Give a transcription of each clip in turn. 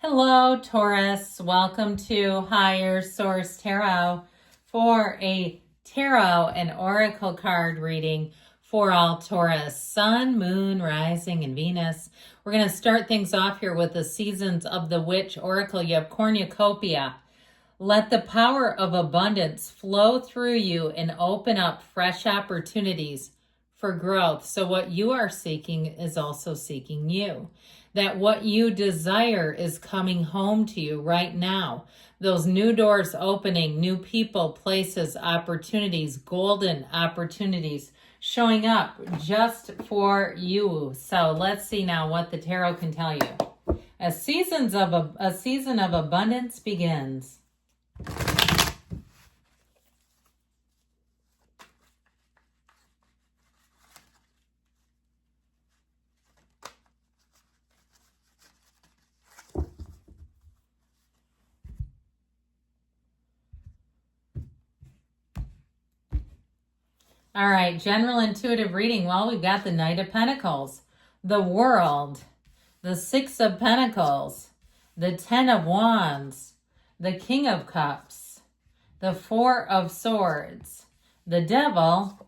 Hello, Taurus. Welcome to Higher Source Tarot for a tarot and oracle card reading for all Taurus, Sun, Moon, Rising, and Venus. We're going to start things off here with the Seasons of the Witch Oracle. You have Cornucopia. Let the power of abundance flow through you and open up fresh opportunities for growth. So what you are seeking is also seeking you. That what you desire is coming home to you right now. Those new doors opening, new people, places, opportunities, golden opportunities showing up just for you. So let's see now what the tarot can tell you. A season of abundance begins. All right, general intuitive reading. Well, we've got the Knight of Pentacles, the World, the Six of Pentacles, the Ten of Wands, the King of Cups, the Four of Swords, the Devil,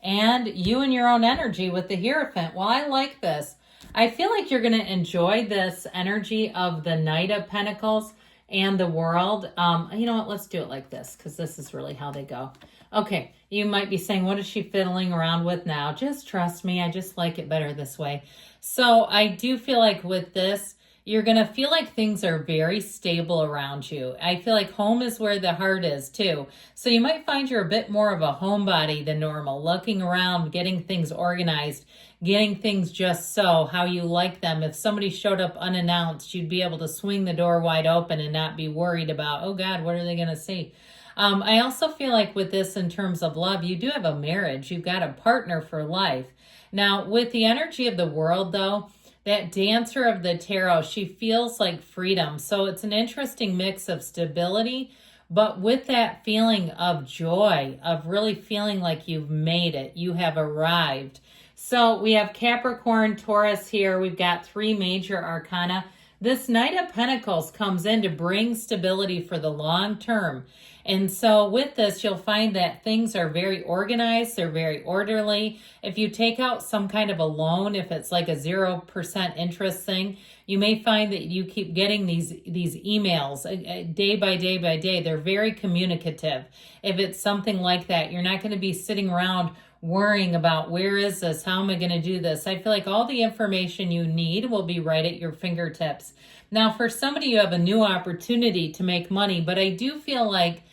and you and your own energy with the Hierophant. Well, I like this. I feel like you're going to enjoy this energy of the Knight of Pentacles and the World. You know what? Let's do it like this because this is really how they go. Okay, you might be saying, what is she fiddling around with now? Just trust me. I just like it better this way. So I do feel like with this, you're going to feel like things are very stable around you. I feel like home is where the heart is too. So you might find you're a bit more of a homebody than normal, looking around, getting things organized, getting things just so, how you like them. If somebody showed up unannounced, you'd be able to swing the door wide open and not be worried about, oh God, what are they going to see? I also feel like with this in terms of love, you do have a marriage. You've got a partner for life. Now, with the energy of the World, though, that Dancer of the Tarot, she feels like freedom. So it's an interesting mix of stability, but with that feeling of joy, of really feeling like you've made it. You have arrived. So we have Capricorn, Taurus here. We've got three major arcana. This Knight of Pentacles comes in to bring stability for the long term. And so with this, you'll find that things are very organized. They're very orderly. If you take out some kind of a loan, if it's like a 0% interest thing, you may find that you keep getting these emails day by day by day. They're very communicative. If it's something like that, you're not going to be sitting around worrying about where is this? How am I going to do this? I feel like all the information you need will be right at your fingertips. Now, for somebody, you have a new opportunity to make money, but I do feel like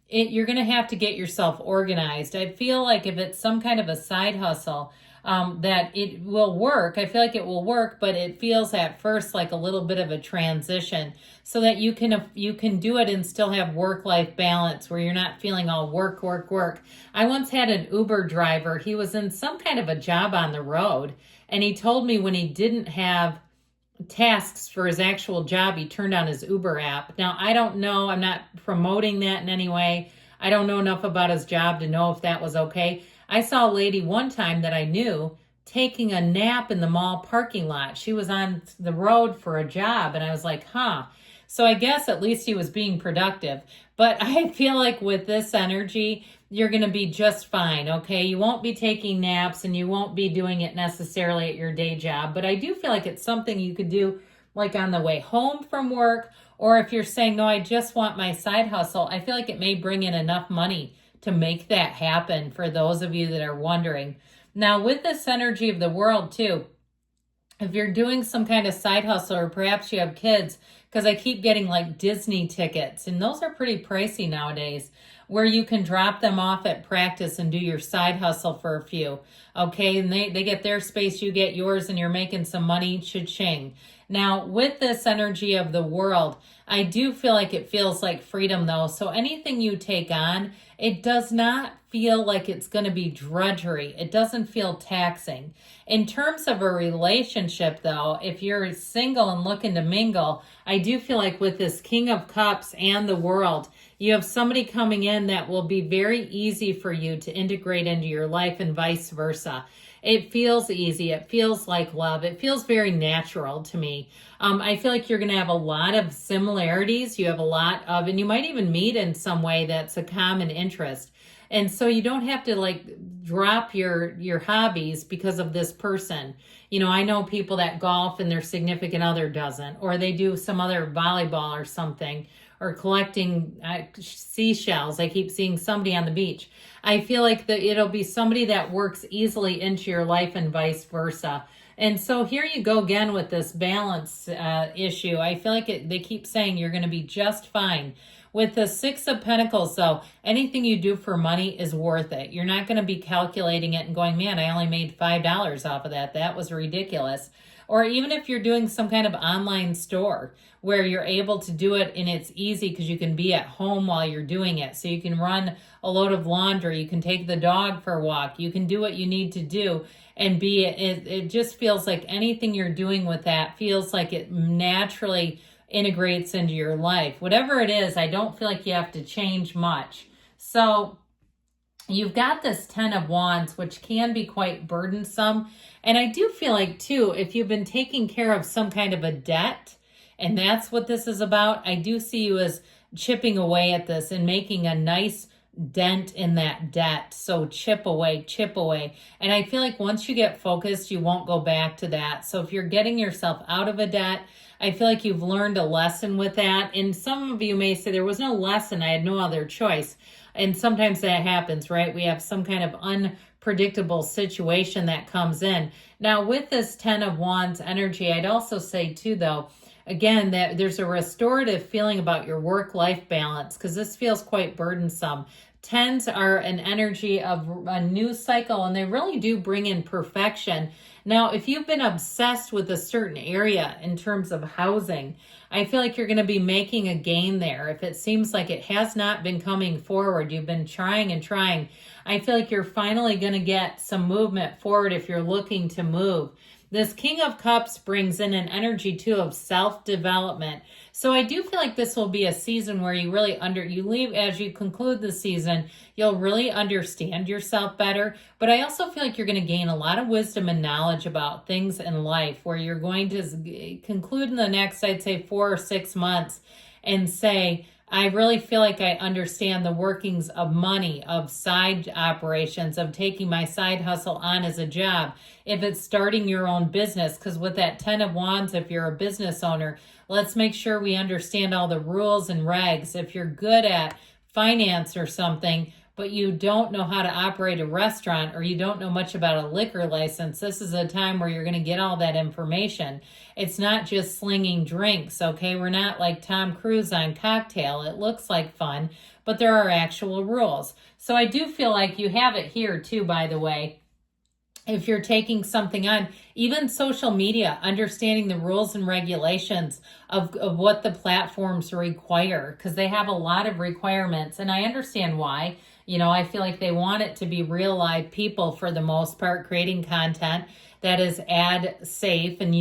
you're going to have to get yourself organized. I feel like if it's some kind of a side hustle, that it will work. I feel like it will work, but it feels at first like a little bit of a transition so that you can do it and still have work-life balance where you're not feeling all work, work, work. I once had an Uber driver. He was in some kind of a job on the road, and he told me when he didn't have tasks for his actual job, he turned on his Uber app. Now, I don't know. I'm not promoting that in any way. I don't know enough about his job to know if that was okay. I saw a lady one time that I knew taking a nap in the mall parking lot. She was on the road for a job, and I was like, huh. So I guess at least he was being productive. But I feel like with this energy, you're going to be just fine, okay? You won't be taking naps, and you won't be doing it necessarily at your day job. But I do feel like it's something you could do like on the way home from work, or if you're saying, no, I just want my side hustle, I feel like it may bring in enough money to make that happen for those of you that are wondering. Now, with this energy of the World too, if you're doing some kind of side hustle, or perhaps you have kids, because I keep getting like Disney tickets, and those are pretty pricey nowadays, where you can drop them off at practice and do your side hustle for a few. Okay, and they get their space, you get yours, and you're making some money, cha-ching. Now, with this energy of the World, I do feel like it feels like freedom though. So anything you take on, it does not feel like it's going to be drudgery. It doesn't feel taxing. In terms of a relationship though, if you're single and looking to mingle, I do feel like with this King of Cups and the World, you have somebody coming in that will be very easy for you to integrate into your life and vice versa. It feels easy. It feels like love. It feels very natural to me. I feel like you're going to have a lot of similarities. You have a lot of, and you might even meet in some way that's a common interest. And so you don't have to like drop your hobbies because of this person. You know, I know people that golf and their significant other doesn't, or they do some other volleyball or something, or collecting seashells. I keep seeing somebody on the beach. I feel like it'll be somebody that works easily into your life and vice versa. And so here you go again with this balance issue. I feel like they keep saying you're going to be just fine. With the Six of Pentacles, though, anything you do for money is worth it. You're not going to be calculating it and going, man, I only made $5 off of that. That was ridiculous. Or even if you're doing some kind of online store where you're able to do it and it's easy because you can be at home while you're doing it. So you can run a load of laundry, you can take the dog for a walk, you can do what you need to do and it just feels like anything you're doing with that feels like it naturally integrates into your life. Whatever it is, I don't feel like you have to change much. So you've got this 10 of Wands, which can be quite burdensome. And I do feel like, too, if you've been taking care of some kind of a debt, and that's what this is about, I do see you as chipping away at this and making a nice dent in that debt. So chip away, chip away. And I feel like once you get focused, you won't go back to that. So if you're getting yourself out of a debt, I feel like you've learned a lesson with that. And some of you may say there was no lesson, I had no other choice. And sometimes that happens, right? We have some kind of unpredictable situation that comes in. Now with this 10 of Wands energy, I'd also say too, though, again, that there's a restorative feeling about your work-life balance because this feels quite burdensome. Tens are an energy of a new cycle, and they really do bring in perfection. Now, if you've been obsessed with a certain area in terms of housing, I feel like you're going to be making a gain there. If it seems like it has not been coming forward, you've been trying and trying, I feel like you're finally going to get some movement forward if you're looking to move. This King of Cups brings in an energy, too, of self-development. So I do feel like this will be a season where you really as you conclude the season, you'll really understand yourself better. But I also feel like you're going to gain a lot of wisdom and knowledge about things in life where you're going to conclude in the next, I'd say, 4 or 6 months and say, I really feel like I understand the workings of money, of side operations, of taking my side hustle on as a job. If it's starting your own business, because with that 10 of Wands, if you're a business owner, let's make sure we understand all the rules and regs. If you're good at finance or something, but you don't know how to operate a restaurant or you don't know much about a liquor license, this is a time where you're going to get all that information. It's not just slinging drinks, okay? We're not like Tom Cruise on Cocktail. It looks like fun, but there are actual rules. So I do feel like you have it here too, by the way. If you're taking something on, even social media, understanding the rules and regulations of what the platforms require, because they have a lot of requirements, and I understand why. You know, I feel like they want it to be real live people for the most part, creating content that is ad safe and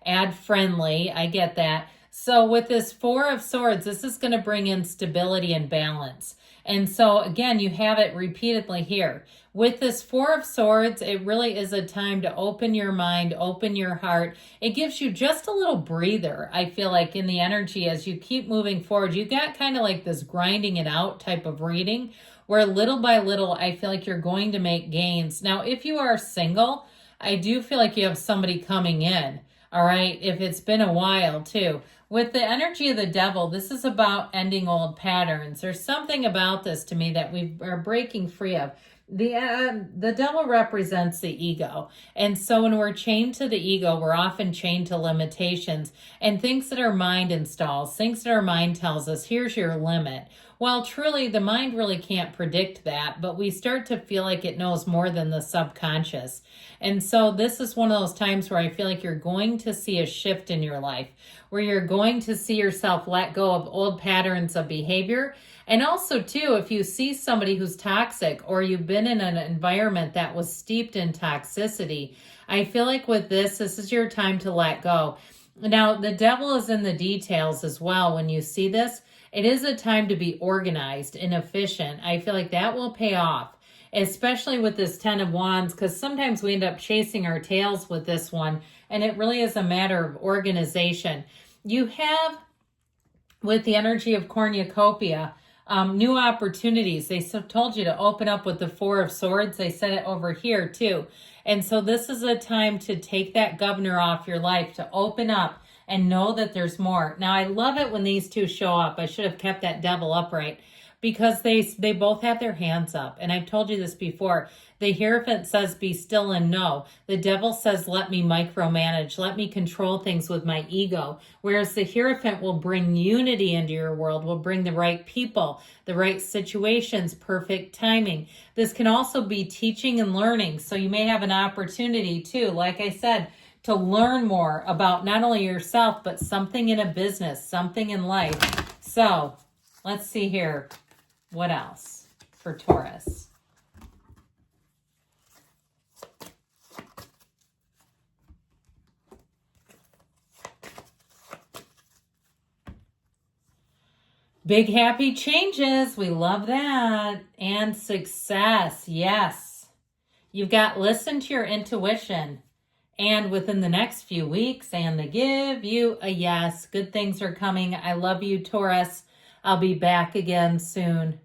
ad friendly. I get that. So with this 4 of Swords, this is going to bring in stability and balance. And so again, you have it repeatedly here. With this 4 of Swords, it really is a time to open your mind, open your heart. It gives you just a little breather, I feel like, in the energy as you keep moving forward. You got kind of like this grinding it out type of reading where little by little, I feel like you're going to make gains. Now, if you are single, I do feel like you have somebody coming in, all right? If it's been a while too. With the energy of the Devil, this is about ending old patterns. There's something about this to me that we are breaking free of. The Devil represents the ego. And so when we're chained to the ego, we're often chained to limitations and things that our mind installs, things that our mind tells us, here's your limit. Well, truly, the mind really can't predict that, but we start to feel like it knows more than the subconscious. And so this is one of those times where I feel like you're going to see a shift in your life, where you're going to see yourself let go of old patterns of behavior. And also, too, if you see somebody who's toxic or you've been in an environment that was steeped in toxicity, I feel like with this is your time to let go. Now, the Devil is in the details as well. When you see this, it is a time to be organized and efficient. I feel like that will pay off. especially with this 10 of Wands, because sometimes we end up chasing our tails with this one, and it really is a matter of organization. You have, with the energy of cornucopia, new opportunities. They told you to open up with the Four of Swords. They said it over here too. And so this is a time to take that governor off your life, to open up and know that there's more. Now, I love it when these two show up. I should have kept that devil upright, because they both have their hands up. And I've told you this before. The Hierophant says, be still and know. The devil says, let me micromanage. Let me control things with my ego. Whereas the Hierophant will bring unity into your world, will bring the right people, the right situations, perfect timing. This can also be teaching and learning. So you may have an opportunity too, like I said, to learn more about not only yourself, but something in a business, something in life. So let's see here. What else for Taurus? Big happy changes. We love that. And success. Yes. You've got listen to your intuition. And within the next few weeks, and they give you a yes. Good things are coming. I love you, Taurus. I'll be back again soon.